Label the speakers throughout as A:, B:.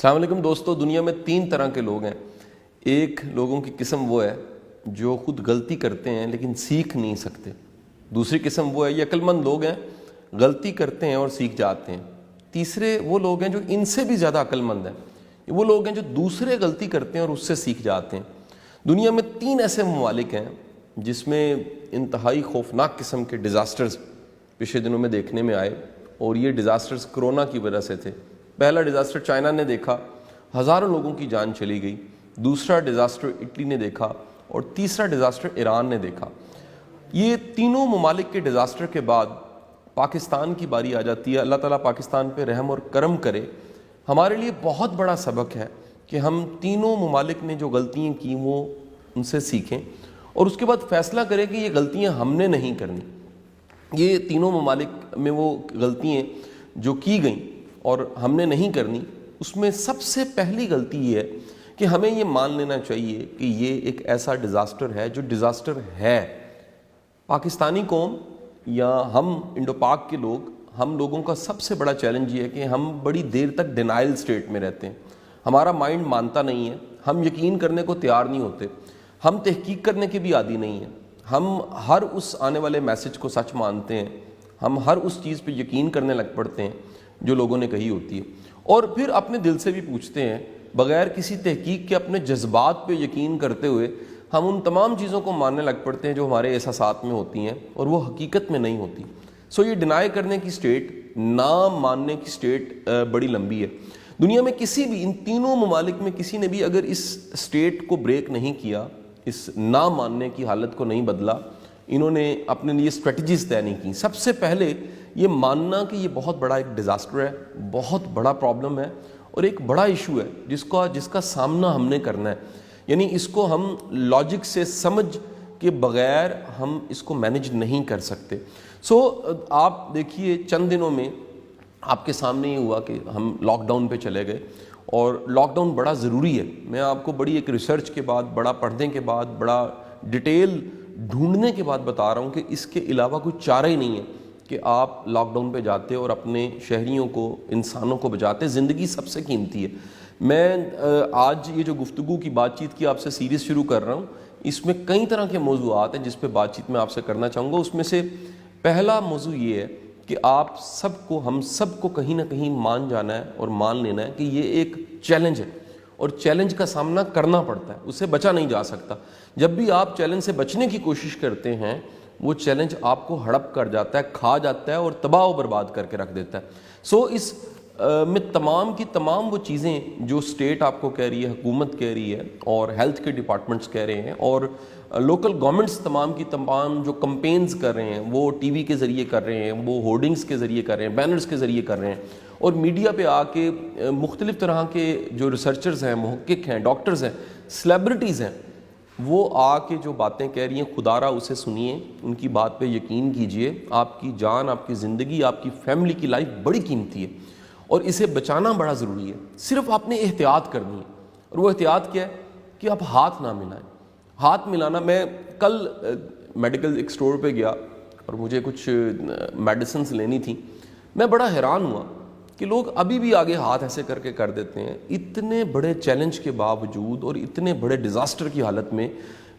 A: السلام علیکم دوستو، دنیا میں 3 طرح کے لوگ ہیں۔ ایک لوگوں کی قسم وہ ہے جو خود غلطی کرتے ہیں لیکن سیکھ نہیں سکتے۔ دوسری قسم وہ ہے، یہ عقل مند لوگ ہیں، غلطی کرتے ہیں اور سیکھ جاتے ہیں۔ تیسرے وہ لوگ ہیں جو ان سے بھی زیادہ عقل مند ہیں، وہ لوگ ہیں جو دوسرے غلطی کرتے ہیں اور اس سے سیکھ جاتے ہیں۔ دنیا میں 3 ایسے ممالک ہیں جس میں انتہائی خوفناک قسم کے ڈیزاسٹرز پچھلے دنوں میں دیکھنے میں آئے، اور یہ ڈیزاسٹرز کرونا کی وجہ سے تھے۔ پہلا ڈیزاسٹر چائنا نے دیکھا، ہزاروں لوگوں کی جان چلی گئی۔ دوسرا ڈیزاسٹر اٹلی نے دیکھا، اور تیسرا ڈیزاسٹر ایران نے دیکھا۔ یہ تینوں ممالک کے ڈیزاسٹر کے بعد پاکستان کی باری آ جاتی ہے۔ اللہ تعالیٰ پاکستان پہ رحم اور کرم کرے۔ ہمارے لیے بہت بڑا سبق ہے کہ ہم تینوں ممالک نے جو غلطیاں کی وہ ان سے سیکھیں، اور اس کے بعد فیصلہ کریں کہ یہ غلطیاں ہم نے نہیں کرنی۔ یہ تینوں ممالک میں وہ غلطیاں جو کی گئیں اور ہم نے نہیں کرنی، اس میں سب سے پہلی غلطی یہ ہے کہ ہمیں یہ مان لینا چاہیے کہ یہ ایک ایسا ڈیزاسٹر ہے جو ڈیزاسٹر ہے۔ پاکستانی قوم یا ہم انڈو پاک کے لوگ، ہم لوگوں کا سب سے بڑا چیلنج یہ ہے کہ ہم بڑی دیر تک ڈینائل سٹیٹ میں رہتے ہیں۔ ہمارا مائنڈ مانتا نہیں ہے، ہم یقین کرنے کو تیار نہیں ہوتے، ہم تحقیق کرنے کے بھی عادی نہیں ہیں۔ ہم ہر اس آنے والے میسج کو سچ مانتے ہیں، ہم ہر اس چیز پہ یقین کرنے لگ پڑتے ہیں جو لوگوں نے کہی ہوتی ہے، اور پھر اپنے دل سے بھی پوچھتے ہیں بغیر کسی تحقیق کے، اپنے جذبات پہ یقین کرتے ہوئے ہم ان تمام چیزوں کو ماننے لگ پڑتے ہیں جو ہمارے احساسات میں ہوتی ہیں اور وہ حقیقت میں نہیں ہوتی۔ یہ ڈینائی کرنے کی سٹیٹ، نہ ماننے کی سٹیٹ بڑی لمبی ہے۔ دنیا میں کسی بھی، ان تینوں ممالک میں کسی نے بھی اگر اس سٹیٹ کو بریک نہیں کیا، اس نہ ماننے کی حالت کو نہیں بدلا، انہوں نے اپنے لیے اسٹریٹجیز طے نہیں کی۔ سب سے پہلے یہ ماننا کہ یہ بہت بڑا ایک ڈیزاسٹر ہے، بہت بڑا پرابلم ہے اور ایک بڑا ایشو ہے جس کا سامنا ہم نے کرنا ہے، یعنی اس کو ہم لاجک سے سمجھ کے بغیر ہم اس کو مینج نہیں کر سکتے۔ آپ دیکھیے چند دنوں میں آپ کے سامنے یہ ہوا کہ ہم لاک ڈاؤن پہ چلے گئے، اور لاک ڈاؤن بڑا ضروری ہے۔ میں آپ کو بڑی ایک ریسرچ کے بعد، بڑا پڑھنے کے بعد، بڑا ڈیٹیل ڈھونڈنے کے بعد بتا رہا ہوں کہ اس کے علاوہ کوئی چارہ ہی نہیں ہے کہ آپ لاک ڈاؤن پہ جاتے اور اپنے شہریوں کو، انسانوں کو بچاتے۔ زندگی سب سے قیمتی ہے۔ میں آج یہ جو گفتگو کی بات چیت کی آپ سے سیریز شروع کر رہا ہوں، اس میں کئی طرح کے موضوعات ہیں جس پہ بات چیت میں آپ سے کرنا چاہوں گا۔ اس میں سے پہلا موضوع یہ ہے کہ آپ سب کو، ہم سب کو کہیں نہ کہیں مان جانا ہے اور مان لینا ہے کہ یہ ایک چیلنج ہے، اور چیلنج کا سامنا کرنا پڑتا ہے، اس سے بچا نہیں جا سکتا۔ جب بھی آپ چیلنج سے بچنے کی کوشش کرتے ہیں، وہ چیلنج آپ کو ہڑپ کر جاتا ہے، کھا جاتا ہے اور تباہ و برباد کر کے رکھ دیتا ہے۔ اس میں تمام کی تمام وہ چیزیں جو سٹیٹ آپ کو کہہ رہی ہے، حکومت کہہ رہی ہے، اور ہیلتھ کے ڈپارٹمنٹس کہہ رہے ہیں، اور لوکل گورنمنٹس تمام کی تمام جو کمپینز کر رہے ہیں، وہ ٹی وی کے ذریعے کر رہے ہیں، وہ ہورڈنگز کے ذریعے کر رہے ہیں، بینرز کے ذریعے کر رہے ہیں، اور میڈیا پہ آ کے مختلف طرح کے جو ریسرچرز ہیں، محقق ہیں، ڈاکٹرز ہیں، سیلیبریٹیز ہیں، وہ آ کے جو باتیں کہہ رہی ہیں، خدا را اسے سنیے، ان کی بات پہ یقین کیجئے۔ آپ کی جان، آپ کی زندگی، آپ کی فیملی کی لائف بڑی قیمتی ہے، اور اسے بچانا بڑا ضروری ہے۔ صرف آپ نے احتیاط کرنی ہے، اور وہ احتیاط کیا ہے کہ آپ ہاتھ نہ ملائیں۔ ہاتھ ملانا، میں کل میڈیکل ایک سٹور پہ گیا اور مجھے کچھ میڈیسنز لینی تھی۔ میں بڑا حیران ہوا کہ لوگ ابھی بھی آگے ہاتھ ایسے کر کے کر دیتے ہیں، اتنے بڑے چیلنج کے باوجود اور اتنے بڑے ڈیزاسٹر کی حالت میں،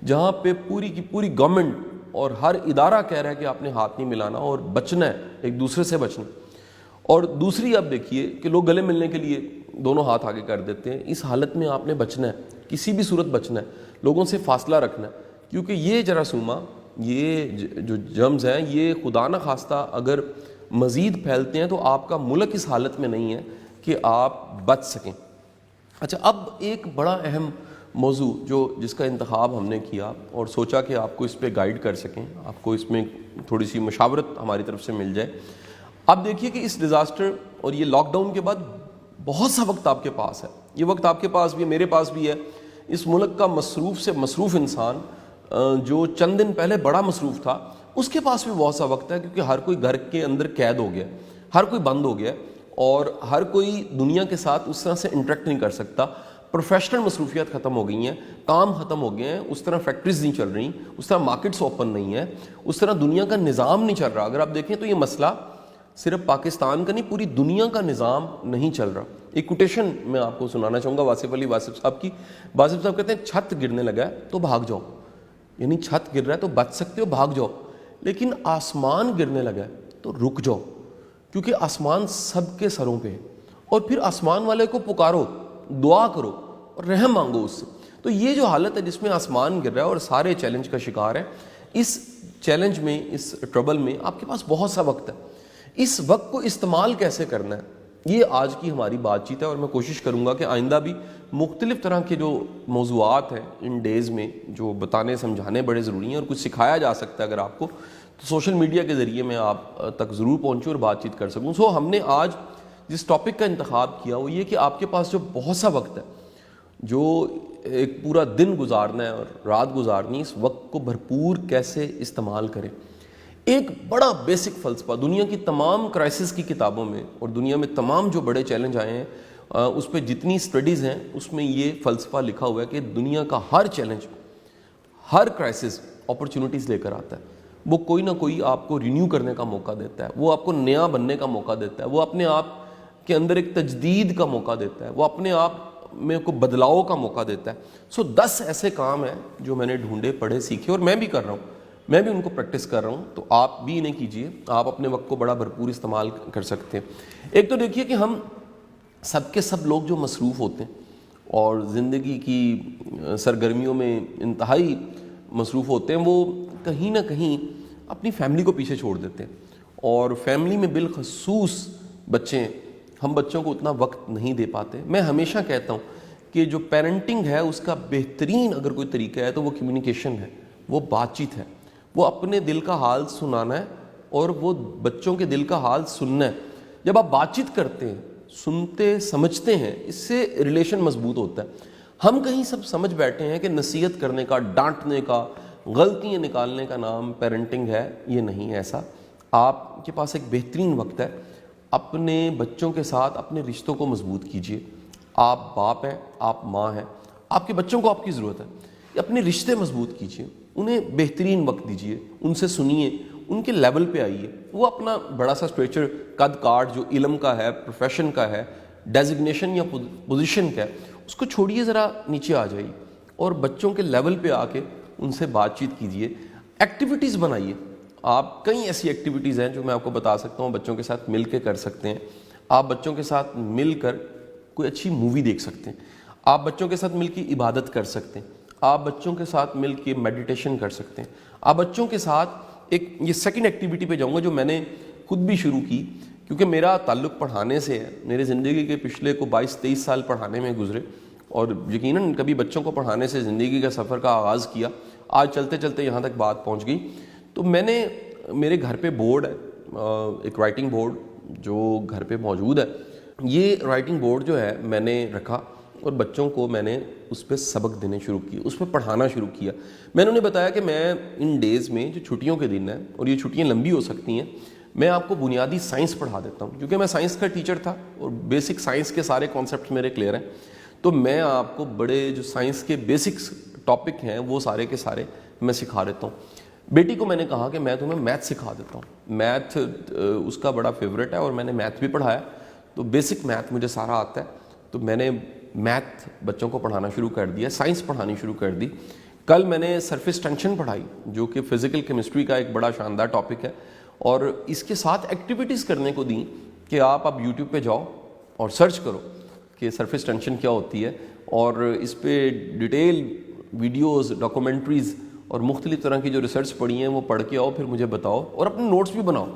A: جہاں پہ پوری کی پوری گورنمنٹ اور ہر ادارہ کہہ رہا ہے کہ آپ نے ہاتھ نہیں ملانا اور بچنا ہے، ایک دوسرے سے بچنا۔ اور دوسری آپ دیکھیے کہ لوگ گلے ملنے کے لیے دونوں ہاتھ آگے کر دیتے ہیں۔ اس حالت میں آپ نے بچنا ہے، کسی بھی صورت بچنا ہے، لوگوں سے فاصلہ رکھنا ہے، کیونکہ یہ جراثیمہ، یہ جو جرمز ہیں، یہ خدا نہ خواستہ اگر مزید پھیلتے ہیں تو آپ کا ملک اس حالت میں نہیں ہے کہ آپ بچ سکیں۔ اچھا، اب ایک بڑا اہم موضوع جس کا انتخاب ہم نے کیا اور سوچا کہ آپ کو اس پہ گائیڈ کر سکیں، آپ کو اس میں تھوڑی سی مشاورت ہماری طرف سے مل جائے۔ اب دیکھیے کہ اس ڈیزاسٹر اور یہ لاک ڈاؤن کے بعد بہت سا وقت آپ کے پاس ہے، یہ وقت آپ کے پاس بھی ہے، میرے پاس بھی ہے۔ اس ملک کا مصروف سے مصروف انسان جو چند دن پہلے بڑا مصروف تھا، اس کے پاس بھی بہت سا وقت ہے، کیونکہ ہر کوئی گھر کے اندر قید ہو گیا، ہر کوئی بند ہو گیا، اور ہر کوئی دنیا کے ساتھ اس طرح سے انٹریکٹ نہیں کر سکتا۔ پروفیشنل مصروفیات ختم ہو گئی ہیں، کام ختم ہو گئے ہیں، اس طرح فیکٹریز نہیں چل رہی، اس طرح مارکیٹس اوپن نہیں ہیں، اس طرح دنیا کا نظام نہیں چل رہا۔ اگر آپ دیکھیں تو یہ مسئلہ صرف پاکستان کا نہیں، پوری دنیا کا نظام نہیں چل رہا۔ ایک کوٹیشن میں آپ کو سنانا چاہوں گا واصف علی واصف صاحب کی. واصف صاحب کہتے ہیں چھت گرنے لگا ہے تو بھاگ جاؤ, یعنی چھت گر رہا ہے تو بچ سکتے ہو, بھاگ جاؤ, لیکن آسمان گرنے لگا ہے تو رک جاؤ, کیونکہ آسمان سب کے سروں پہ ہے, اور پھر آسمان والے کو پکارو, دعا کرو اور رحم مانگو اس سے. تو یہ جو حالت ہے جس میں آسمان گر رہا ہے اور سارے چیلنج کا شکار ہے, اس چیلنج میں, اس ٹربل میں آپ کے پاس بہت سا وقت ہے. اس وقت کو استعمال کیسے کرنا ہے, یہ آج کی ہماری بات چیت ہے, اور میں کوشش کروں گا کہ آئندہ بھی مختلف طرح کے جو موضوعات ہیں ان ڈیز میں جو بتانے سمجھانے بڑے ضروری ہیں اور کچھ سکھایا جا سکتا ہے اگر آپ کو, تو سوشل میڈیا کے ذریعے میں آپ تک ضرور پہنچوں اور بات چیت کر سکوں. سو ہم نے آج جس ٹاپک کا انتخاب کیا وہ یہ کہ آپ کے پاس جو بہت سا وقت ہے, جو ایک پورا دن گزارنا ہے اور رات گزارنی, اس وقت کو بھرپور کیسے استعمال کریں. ایک بڑا بیسک فلسفہ دنیا کی تمام کرائسس کی کتابوں میں اور دنیا میں تمام جو بڑے چیلنج آئے ہیں اس پہ جتنی سٹڈیز ہیں اس میں یہ فلسفہ لکھا ہوا ہے کہ دنیا کا ہر چیلنج, ہر کرائسس اپرچونٹیز لے کر آتا ہے. وہ کوئی نہ کوئی آپ کو رینیو کرنے کا موقع دیتا ہے, وہ آپ کو نیا بننے کا موقع دیتا ہے, وہ اپنے آپ کے اندر ایک تجدید کا موقع دیتا ہے, وہ اپنے آپ میں کو بدلاؤ کا موقع دیتا ہے. سو 10 ایسے کام ہیں جو میں نے ڈھونڈے, پڑھے, سیکھے, اور میں بھی کر رہا ہوں, میں بھی ان کو پریکٹس کر رہا ہوں. تو آپ بھی انہیں کیجئے, آپ اپنے وقت کو بڑا بھرپور استعمال کر سکتے ہیں. ایک تو دیکھیے کہ ہم سب کے سب لوگ جو مصروف ہوتے ہیں اور زندگی کی سرگرمیوں میں انتہائی مصروف ہوتے ہیں, وہ کہیں نہ کہیں اپنی فیملی کو پیچھے چھوڑ دیتے ہیں, اور فیملی میں بالخصوص بچے, ہم بچوں کو اتنا وقت نہیں دے پاتے. میں ہمیشہ کہتا ہوں کہ جو پیرنٹنگ ہے اس کا بہترین اگر کوئی طریقہ ہے تو وہ کمیونیکیشن ہے, وہ بات چیت ہے, وہ اپنے دل کا حال سنانا ہے اور وہ بچوں کے دل کا حال سننا ہے. جب آپ بات چیت کرتے ہیں, سنتے سمجھتے ہیں, اس سے ریلیشن مضبوط ہوتا ہے. ہم کہیں سب سمجھ بیٹھے ہیں کہ نصیحت کرنے کا, ڈانٹنے کا, غلطیاں نکالنے کا نام پیرنٹنگ ہے. یہ نہیں ہے ایسا. آپ کے پاس ایک بہترین وقت ہے, اپنے بچوں کے ساتھ اپنے رشتوں کو مضبوط کیجئے. آپ باپ ہیں, آپ ماں ہیں, آپ کے بچوں کو آپ کی ضرورت ہے, اپنے رشتے مضبوط کیجئے, انہیں بہترین وقت دیجئے, ان سے سنیے, ان کے لیول پہ آئیے. وہ اپنا بڑا سا اسٹریچر, قد کاٹ جو علم کا ہے, پروفیشن کا ہے, ڈیزگنیشن یا پوزیشن کا ہے, اس کو چھوڑیے, ذرا نیچے آ جائیے اور بچوں کے لیول پہ آ کے ان سے بات چیت کیجئے. ایکٹیویٹیز بنائیے. آپ کئی ایسی ایکٹیویٹیز ہیں جو میں آپ کو بتا سکتا ہوں بچوں کے ساتھ مل کے کر سکتے ہیں. آپ بچوں کے ساتھ مل کر کوئی اچھی مووی دیکھ سکتے ہیں, آپ بچوں کے ساتھ مل کے عبادت کر سکتے ہیں, آپ بچوں کے ساتھ مل کے میڈیٹیشن کر سکتے ہیں. آپ بچوں کے ساتھ ایک, یہ سیکنڈ ایکٹیویٹی پہ جاؤں گا جو میں نے خود بھی شروع کی, کیونکہ میرا تعلق پڑھانے سے ہے. میرے زندگی کے پچھلے کو 22-23 سال پڑھانے میں گزرے, اور یقیناً کبھی بچوں کو پڑھانے سے زندگی کا سفر کا آغاز کیا, آج چلتے چلتے یہاں تک بات پہنچ گئی. تو میں نے, میرے گھر پہ بورڈ ہے, ایک رائٹنگ بورڈ جو گھر پہ موجود ہے, یہ رائٹنگ بورڈ جو ہے میں نے رکھا اور بچوں کو میں نے اس پہ سبق دینے شروع کیے, اس پہ پڑھانا شروع کیا. میں نے انہیں بتایا کہ میں ان ڈیز میں جو چھٹیوں کے دن ہیں, اور یہ چھٹیاں لمبی ہو سکتی ہیں, میں آپ کو بنیادی سائنس پڑھا دیتا ہوں, کیونکہ میں سائنس کا ٹیچر تھا اور بیسک سائنس کے سارے کانسیپٹس میرے کلیئر ہیں. تو میں آپ کو بڑے جو سائنس کے بیسکس ٹاپک ہیں وہ سارے کے سارے میں سکھا دیتا ہوں. بیٹی کو میں نے کہا کہ میں تمہیں میتھ سکھا دیتا ہوں. میتھ اس کا بڑا فیوریٹ ہے اور میں نے میتھ بھی پڑھایا, تو بیسک میتھ مجھے سارا آتا ہے. تو میں نے میتھ بچوں کو پڑھانا شروع کر دیا, سائنس پڑھانی شروع کر دی. کل میں نے سرفیس ٹینشن پڑھائی جو کہ فزیکل کیمسٹری کا ایک بڑا شاندار ٹاپک ہے, اور اس کے ساتھ ایکٹیویٹیز کرنے کو دیں کہ آپ اب یوٹیوب پہ جاؤ اور سرچ کرو کہ سرفیس ٹینشن کیا ہوتی ہے, اور اس پہ ڈیٹیل ویڈیوز, ڈاکومنٹریز اور مختلف طرح کی جو ریسرچ پڑھی ہیں وہ پڑھ کے آؤ, پھر مجھے بتاؤ اور اپنے نوٹس بھی بناؤ.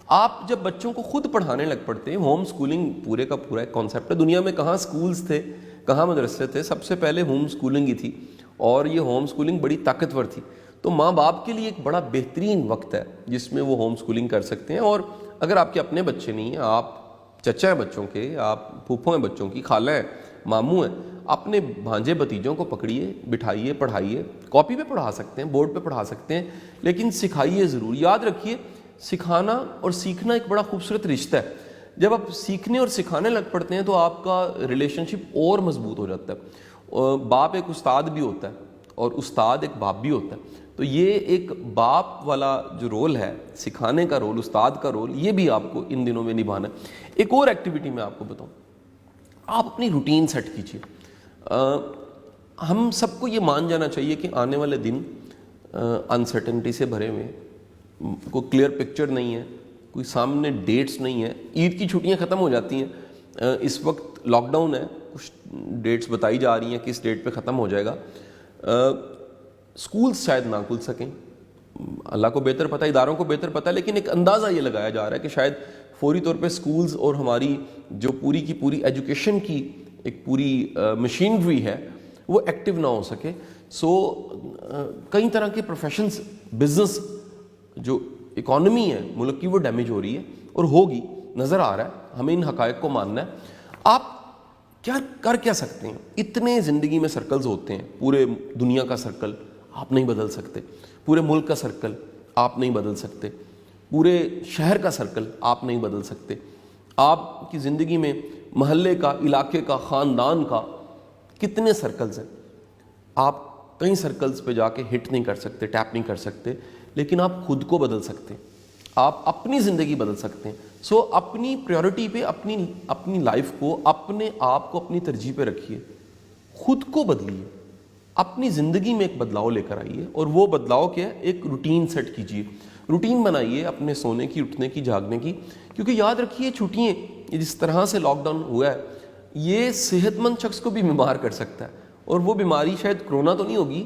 A: آپ جب بچوں کو خود پڑھانے لگ پڑتے ہیں, ہوم سکولنگ پورے کا پورا ایک کانسیپٹ ہے. دنیا میں کہاں سکولز تھے, کہاں مدرسے تھے, سب سے پہلے ہوم سکولنگ ہی تھی, اور یہ ہوم سکولنگ بڑی طاقتور تھی. تو ماں باپ کے لیے ایک بڑا بہترین وقت ہے جس میں وہ ہوم سکولنگ کر سکتے ہیں. اور اگر آپ کے اپنے بچے نہیں ہیں, آپ چچا ہیں بچوں کے, آپ پھوپھو ہیں بچوں کی, خالہ ہیں, ماموں ہیں, اپنے بھانجے بھتیجوں کو پکڑیے, بٹھائیے, پڑھائیے. کاپی پہ پڑھا سکتے ہیں, بورڈ پہ پڑھا سکتے ہیں, لیکن سکھائیے ضرور. یاد رکھیے, سکھانا اور سیکھنا ایک بڑا خوبصورت رشتہ ہے. جب آپ سیکھنے اور سکھانے لگ پڑتے ہیں تو آپ کا ریلیشن شپ اور مضبوط ہو جاتا ہے. باپ ایک استاد بھی ہوتا ہے اور استاد ایک باپ بھی ہوتا ہے. تو یہ ایک باپ والا جو رول ہے, سکھانے کا رول, استاد کا رول, یہ بھی آپ کو ان دنوں میں نبھانا ہے. ایک اور ایکٹیویٹی میں آپ کو بتاؤں, آپ اپنی روٹین سیٹ کیجیے. ہم سب کو یہ مان جانا چاہیے کہ آنے والے دن انسرٹنٹی سے بھرے ہوئے، کوئی کلیئر پکچر نہیں ہے، کوئی سامنے ڈیٹس نہیں ہے. عید کی چھٹیاں ختم ہو جاتی ہیں، اس وقت لاک ڈاؤن ہے، کچھ ڈیٹس بتائی جا رہی ہیں کہ اس ڈیٹ پہ ختم ہو جائے گا. اسکولس شاید نہ کھل سکیں، اللہ کو بہتر پتہ، اداروں کو بہتر پتہ، لیکن ایک اندازہ یہ لگایا جا رہا ہے کہ شاید فوری طور پہ اسکولز اور ہماری جو پوری کی پوری ایجوکیشن کی ایک پوری مشینری ہے وہ ایکٹیو نہ ہو سکے. سو کئی طرح کے پروفیشنز، بزنس، جو اکانومی ہے ملک کی، وہ ڈیمیج ہو رہی ہے اور ہوگی، نظر آ رہا ہے. ہمیں ان حقائق کو ماننا ہے. آپ کیا سکتے ہیں؟ اتنے زندگی میں سرکلز ہوتے ہیں، پورے دنیا کا سرکل آپ نہیں بدل سکتے، پورے ملک کا سرکل آپ نہیں بدل سکتے، پورے شہر کا سرکل آپ نہیں بدل سکتے. آپ کی زندگی میں محلے کا، علاقے کا، خاندان کا کتنے سرکلز ہیں. آپ کئی سرکلز پہ جا کے ہٹ نہیں کر سکتے، ٹیپ نہیں کر سکتے، لیکن آپ خود کو بدل سکتے ہیں، آپ اپنی زندگی بدل سکتے ہیں. سو اپنی پریورٹی پہ، اپنی لائف کو، اپنے آپ کو اپنی ترجیح پہ رکھیے، خود کو بدلیے، اپنی زندگی میں ایک بدلاؤ لے کر آئیے. اور وہ بدلاؤ کیا ہے؟ ایک روٹین سیٹ کیجیے، روٹین بنائیے اپنے سونے کی، اٹھنے کی، جاگنے کی. کیونکہ یاد رکھیے چھٹیاں جس طرح سے لاک ڈاؤن ہوا ہے، یہ صحت مند شخص کو بھی بیمار کر سکتا ہے. اور وہ بیماری شاید کرونا تو نہیں ہوگی،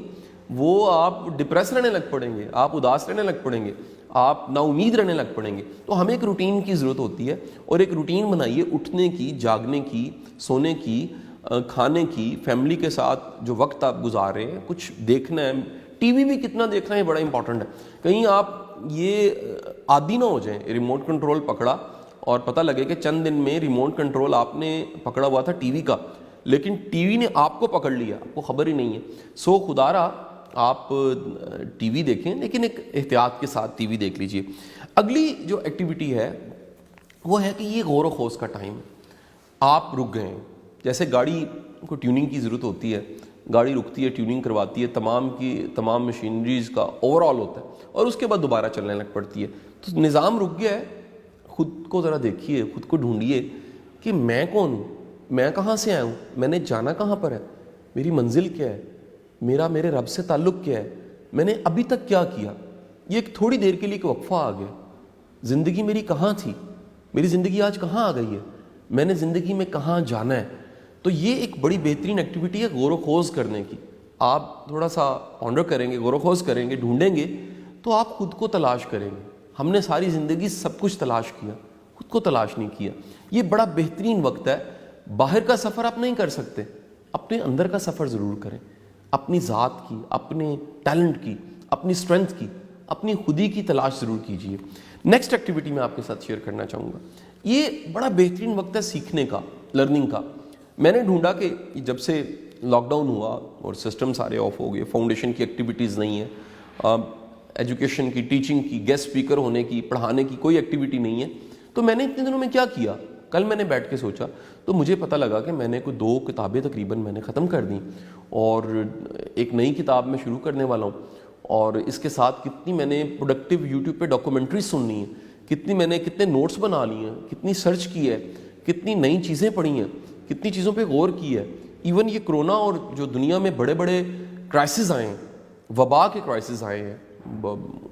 A: وہ آپ ڈپریس رہنے لگ پڑیں گے، آپ اداس رہنے لگ پڑیں گے، آپ نا امید رہنے لگ پڑیں گے. تو ہمیں ایک روٹین کی ضرورت ہوتی ہے، اور ایک روٹین بنائیے اٹھنے کی، جاگنے کی، سونے کی، کھانے کی، فیملی کے ساتھ جو وقت آپ گزار رہے ہیں، کچھ دیکھنا ہے. ٹی وی بھی کتنا دیکھنا ہے بڑا امپورٹنٹ ہے. کہیں آپ یہ عادی نہ ہو جائیں، ریموٹ کنٹرول پکڑا اور پتہ لگے کہ چند دن میں ریموٹ کنٹرول آپ نے پکڑا ہوا تھا ٹی وی کا، لیکن ٹی وی نے آپ کو پکڑ لیا، آپ کو خبر ہی نہیں ہے. سو خدا را آپ ٹی وی دیکھیں، لیکن ایک احتیاط کے ساتھ ٹی وی دیکھ لیجئے. اگلی جو ایکٹیویٹی ہے وہ ہے کہ یہ غور و خوض کا ٹائم ہے. آپ رک گئے ہیں، جیسے گاڑی کو ٹیوننگ کی ضرورت ہوتی ہے، گاڑی رکتی ہے، ٹیوننگ کرواتی ہے، تمام مشینریز کا اوور آل ہوتا ہے، اور اس کے بعد دوبارہ چلنے لگ پڑتی ہے. تو نظام رک گیا ہے. خود کو ذرا دیکھیے، خود کو ڈھونڈیے کہ میں کون ہوں، میں کہاں سے آیا ہوں، میں نے جانا کہاں پر ہے، میری منزل کیا ہے، میرے رب سے تعلق کیا ہے، میں نے ابھی تک کیا کیا. یہ ایک تھوڑی دیر کے لیے ایک وقفہ آ گیا. زندگی میری کہاں تھی، میری زندگی آج کہاں آ گئی ہے، میں نے زندگی میں کہاں جانا ہے. تو یہ ایک بڑی بہترین ایکٹیویٹی ہے غور و خوض کرنے کی. آپ تھوڑا سا پونڈر کریں گے، غور و خوض کریں گے، ڈھونڈیں گے، تو آپ خود کو تلاش کریں گے. ہم نے ساری زندگی سب کچھ تلاش کیا، خود کو تلاش نہیں کیا. یہ بڑا بہترین وقت ہے. باہر کا سفر آپ نہیں کر سکتے، اپنے اندر کا سفر ضرور کریں. اپنی ذات کی، اپنے ٹیلنٹ کی، اپنی اسٹرینتھ کی، اپنی خودی کی تلاش ضرور کیجیے. نیکسٹ ایکٹیویٹی میں آپ کے ساتھ شیئر کرنا چاہوں گا. یہ بڑا بہترین وقت ہے سیکھنے کا، لرننگ کا. میں نے ڈھونڈا کہ جب سے لاک ڈاؤن ہوا اور سسٹم سارے آف ہو گئے، فاؤنڈیشن کی ایکٹیویٹیز نہیں ہیں، ایجوکیشن کی، ٹیچنگ کی، گیسٹ اسپیکر ہونے کی، پڑھانے کی کوئی ایکٹیویٹی نہیں ہے. تو میں نے اتنے دنوں میں کیا کیا؟ کل میں نے بیٹھ کے سوچا تو مجھے پتہ لگا کہ میں نے کوئی 2 کتابیں تقریباً میں نے ختم کر دیں، اور ایک نئی کتاب میں شروع کرنے والا ہوں. اور اس کے ساتھ کتنی میں نے پروڈکٹیو یوٹیوب پہ ڈاکومنٹریز سننی ہیں، کتنے نوٹس بنا لیے ہیں، کتنی سرچ کی ہے، کتنی نئی چیزیں پڑھی ہیں، کتنی چیزوں پہ غور کی ہے. ایون یہ کرونا اور جو دنیا میں بڑے بڑے کرائسس آئے ہیں، وبا کے کرائسس آئے ہیں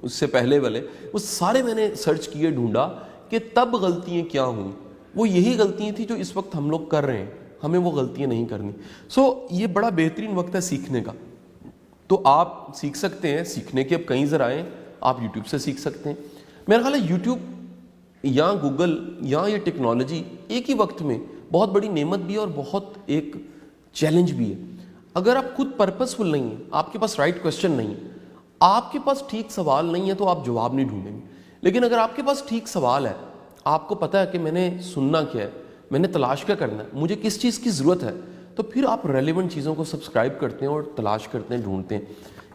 A: اس سے پہلے والے، وہ سارے میں نے سرچ کیے، ڈھونڈا کہ تب غلطیاں کیا ہوئیں. وہ یہی غلطیاں تھیں جو اس وقت ہم لوگ کر رہے ہیں، ہمیں وہ غلطیاں نہیں کرنی. سو یہ بڑا بہترین وقت ہے سیکھنے کا. تو آپ سیکھ سکتے ہیں. سیکھنے کے اب کئی ذرائع، آپ یوٹیوب سے سیکھ سکتے ہیں. میرا خیال ہے یوٹیوب یا گوگل یا یہ ٹیکنالوجی ایک ہی وقت میں بہت بڑی نعمت بھی ہے اور بہت ایک چیلنج بھی ہے. اگر آپ خود پرپسفل نہیں ہیں، آپ کے پاس رائٹ کویسچن نہیں ہے، آپ کے پاس ٹھیک سوال نہیں ہے، تو آپ جواب نہیں ڈھونڈیں گے. لیکن اگر آپ کے پاس ٹھیک سوال ہے، آپ کو پتہ ہے کہ میں نے سننا کیا ہے، میں نے تلاش کیا کرنا ہے، مجھے کس چیز کی ضرورت ہے، تو پھر آپ ریلیونٹ چیزوں کو سبسکرائب کرتے ہیں اور تلاش کرتے ہیں، ڈھونڈتے ہیں.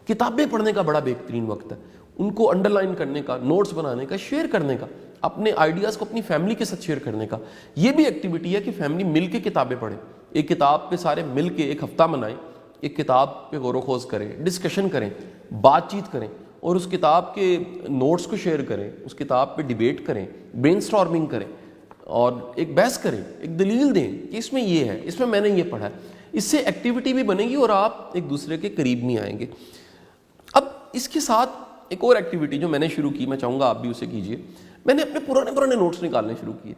A: کتابیں پڑھنے کا بڑا بہترین وقت ہے. ان کو انڈر لائن کرنے کا، نوٹس بنانے کا، شیئر کرنے کا، اپنے آئیڈیاز کو اپنی فیملی کے ساتھ شیئر کرنے کا. یہ بھی ایکٹیویٹی ہے کہ فیملی مل کے کتابیں پڑھیں. ایک کتاب پہ سارے مل کے ایک ہفتہ منائیں، ایک کتاب پہ غور و خوض کریں، ڈسکشن کریں، بات چیت کریں، اور اس کتاب کے نوٹس کو شیئر کریں، اس کتاب پہ ڈیبیٹ کریں، برین اسٹارمنگ کریں. اور ایک بحث کریں, ایک دلیل دیں کہ اس میں یہ ہے, اس میں نے یہ پڑھا ہے. اس سے ایکٹیویٹی بھی بنے گی اور آپ ایک دوسرے کے قریب بھی آئیں گے. اب اس کے ساتھ ایک اور ایکٹیویٹی جو میں نے شروع کی, میں چاہوں گا آپ بھی اسے کیجئے. میں نے اپنے پرانے نوٹس نکالنے شروع کیے.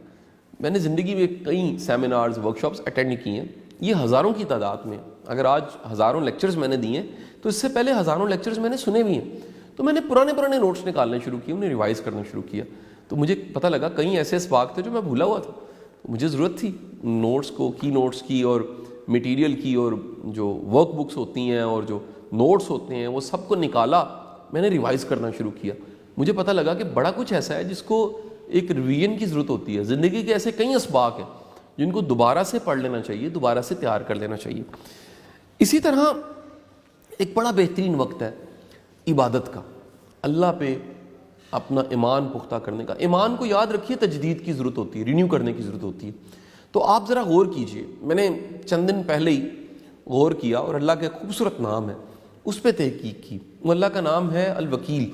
A: میں نے زندگی میں کئی سیمینارز, ورکشاپس اٹینڈ کی ہیں, یہ ہزاروں کی تعداد میں. اگر آج ہزاروں لیکچرز میں نے دیے تو اس سے پہلے ہزاروں لیکچرز میں نے سنے بھی ہیں. تو میں نے پرانے نوٹس نکالنے شروع کیے, انہیں ریوائز کرنا شروع کیا. تو مجھے پتہ لگا کئی ایسے اسباق تھے جو میں بھولا ہوا تھا. مجھے ضرورت تھی نوٹس کو, کی نوٹس کی اور میٹیریل کی, اور جو ورک بکس ہوتی ہیں اور جو نوٹس ہوتے ہیں وہ سب کو نکالا, میں نے ریوائز کرنا شروع کیا. مجھے پتہ لگا کہ بڑا کچھ ایسا ہے جس کو ایک ریویژن کی ضرورت ہوتی ہے. زندگی کے ایسے کئی اسباق ہیں جن کو دوبارہ سے پڑھ لینا چاہیے, دوبارہ سے تیار کر لینا چاہیے. اسی طرح ایک بڑا بہترین وقت ہے عبادت کا, اللہ پہ اپنا ایمان پختہ کرنے کا. ایمان کو یاد رکھیے تجدید کی ضرورت ہوتی ہے, رینیو کرنے کی ضرورت ہوتی ہے. تو آپ ذرا غور کیجئے, میں نے چند دن پہلے ہی غور کیا اور اللہ کا ایک خوبصورت نام ہے اس پہ تحقیق کی. وہ اللہ کا نام ہے الوکیل.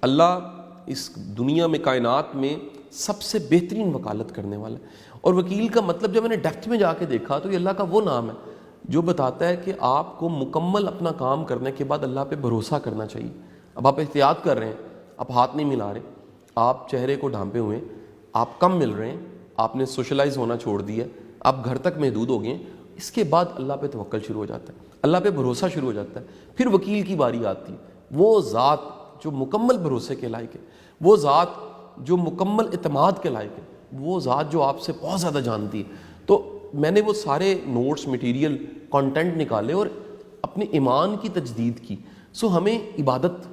A: اللہ اس دنیا میں, کائنات میں سب سے بہترین وکالت کرنے والا ہے. اور وکیل کا مطلب جب میں نے ڈیپتھ میں جا کے دیکھا تو یہ اللہ کا وہ نام ہے جو بتاتا ہے کہ آپ کو مکمل اپنا کام کرنے کے بعد اللہ پہ بھروسہ کرنا چاہیے. اب آپ احتیاط کر رہے ہیں, آپ ہاتھ نہیں ملا رہے, آپ چہرے کو ڈھانپے ہوئے ہیں, آپ کم مل رہے ہیں, آپ نے سوشلائز ہونا چھوڑ دیا, آپ گھر تک محدود ہو گئے. اس کے بعد اللہ پہ توکل شروع ہو جاتا ہے, اللہ پہ بھروسہ شروع ہو جاتا ہے. پھر وکیل کی باری آتی ہے, وہ ذات جو مکمل بھروسے کے لائق ہے, وہ ذات جو مکمل اعتماد کے لائق ہے, وہ ذات جو آپ سے بہت زیادہ جانتی ہے. تو میں نے وہ سارے نوٹس, مٹیریل, کانٹینٹ نکالے اور اپنے ایمان کی تجدید کی. سو ہمیں عبادت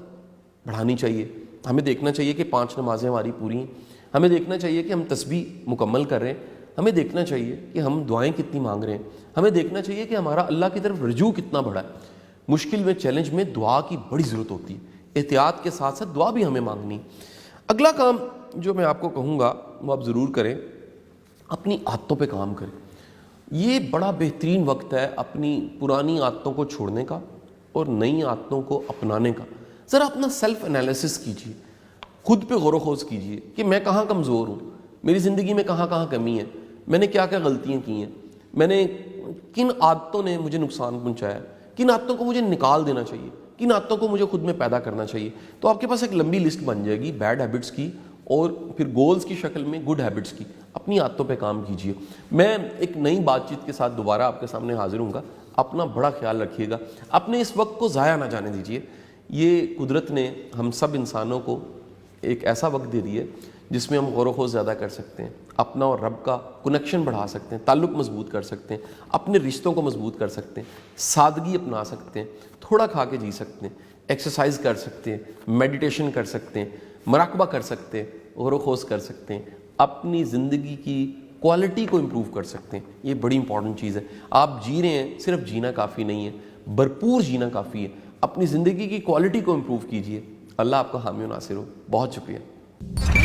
A: بڑھانی چاہیے, ہمیں دیکھنا چاہیے کہ 5 نمازیں ہماری پوری ہیں, ہمیں دیکھنا چاہیے کہ ہم تسبیح مکمل کر رہے ہیں, ہمیں دیکھنا چاہیے کہ ہم دعائیں کتنی مانگ رہے ہیں, ہمیں دیکھنا چاہیے کہ ہمارا اللہ کی طرف رجوع کتنا بڑا ہے. مشکل میں, چیلنج میں دعا کی بڑی ضرورت ہوتی ہے. احتیاط کے ساتھ ساتھ دعا بھی ہمیں مانگنی. اگلا کام جو میں آپ کو کہوں گا وہ آپ ضرور کریں, اپنی عادتوں پہ کام کریں. یہ بڑا بہترین وقت ہے اپنی پرانی عادتوں کو چھوڑنے کا اور نئی عادتوں کو اپنانے کا. ذرا اپنا سیلف انالیسس کیجیے, خود پہ غور و خوض کیجیے کہ میں کہاں کمزور ہوں, میری زندگی میں کہاں کہاں کمی ہے, میں نے کیا کیا غلطیاں کی ہیں, میں نے کن عادتوں نے مجھے نقصان پہنچایا, کن عادتوں کو مجھے نکال دینا چاہیے, کن عادتوں کو مجھے خود میں پیدا کرنا چاہیے. تو آپ کے پاس ایک لمبی لسٹ بن جائے گی بیڈ ہیبٹس کی اور پھر گولز کی شکل میں گڈ ہیبٹس کی. اپنی عادتوں پہ کام کیجیے. میں ایک نئی بات چیت کے ساتھ دوبارہ آپ کے سامنے حاضر ہوں گا. اپنا بڑا خیال رکھیے گا, اپنے اس وقت کو ضائع نہ جانے دیجیے. یہ قدرت نے ہم سب انسانوں کو ایک ایسا وقت دے دیا ہے جس میں ہم غور و خوض زیادہ کر سکتے ہیں, اپنا اور رب کا کنیکشن بڑھا سکتے ہیں, تعلق مضبوط کر سکتے ہیں, اپنے رشتوں کو مضبوط کر سکتے ہیں, سادگی اپنا سکتے ہیں, تھوڑا کھا کے جی سکتے ہیں, ایکسرسائز کر سکتے ہیں, میڈیٹیشن کر سکتے ہیں, مراقبہ کر سکتے ہیں, غور و خوض کر سکتے ہیں, اپنی زندگی کی کوالٹی کو امپروو کر سکتے ہیں. یہ بڑی امپورٹنٹ چیز ہے. آپ جی رہے ہیں, صرف جینا کافی نہیں ہے, بھرپور جینا کافی ہے. اپنی زندگی کی کوالٹی کو امپروو کیجیے. اللہ آپ کا حامی و ناصر ہو. بہت شکریہ.